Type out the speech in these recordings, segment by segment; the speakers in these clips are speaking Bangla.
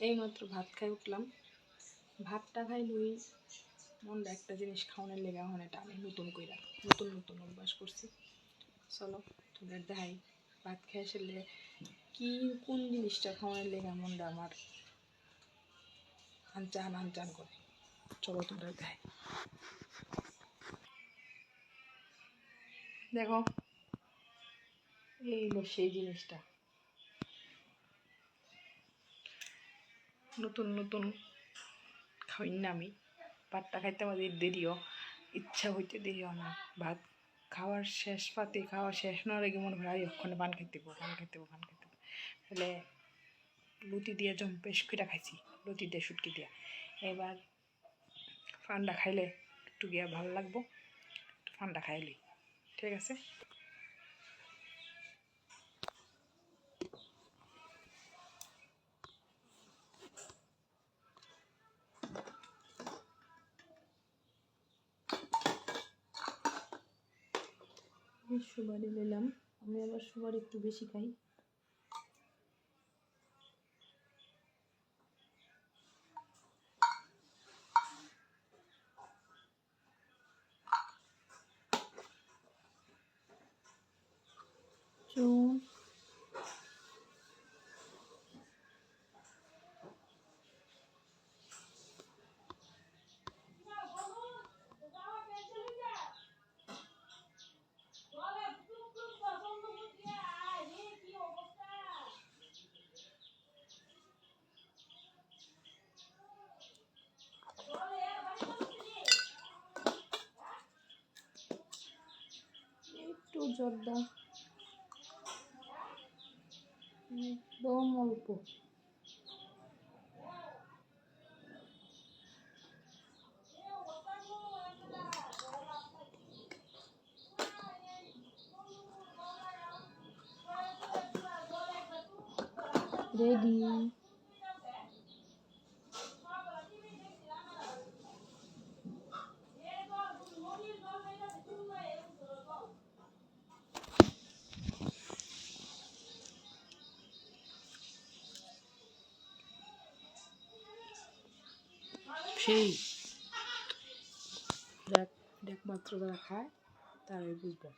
এইমাত্র ভাত খাই উঠলাম। ভাতটা খাইলই মনটা একটা জিনিস খাওয়ানোর লেগে ওখানে টানে নতুন অভ্যাস করছি। চলো তোদের দেখাই ভাত খেয়ে আসলে কি কোন জিনিসটা খাওয়ানোর লেগে মনটা আমার আনচান করে। চলো তোদের দেখাই। দেখো এই হলো সেই জিনিসটা। নতুন খাই না আমি। ভাতটা খাইতে আমাদের দেরিও, ইচ্ছা হইতে দেরিও না। ভাত খাওয়ার শেষ পাতে খাওয়া শেষ নেওয়ার আগে মনে হয় ওখানে পান খাইতে তাহলে লুতি দিয়ে জম্পেশ করে খাইছি, লুতি দিয়ে শুটকি দিয়ে। এবার ফান্ডা খাইলে একটু গিয়া ভালো লাগবো, একটু ফান্ডা খাইলি ঠিক আছে। সুপারি নিলাম, আমি আবার সুপারি একটু বেশি খাই। চুন একটু জর্দা, একদম অল্প। রেডি। সেই দেখ মাত্র যারা খায় তারাই বুঝবে।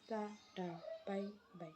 টা টা বাই বাই।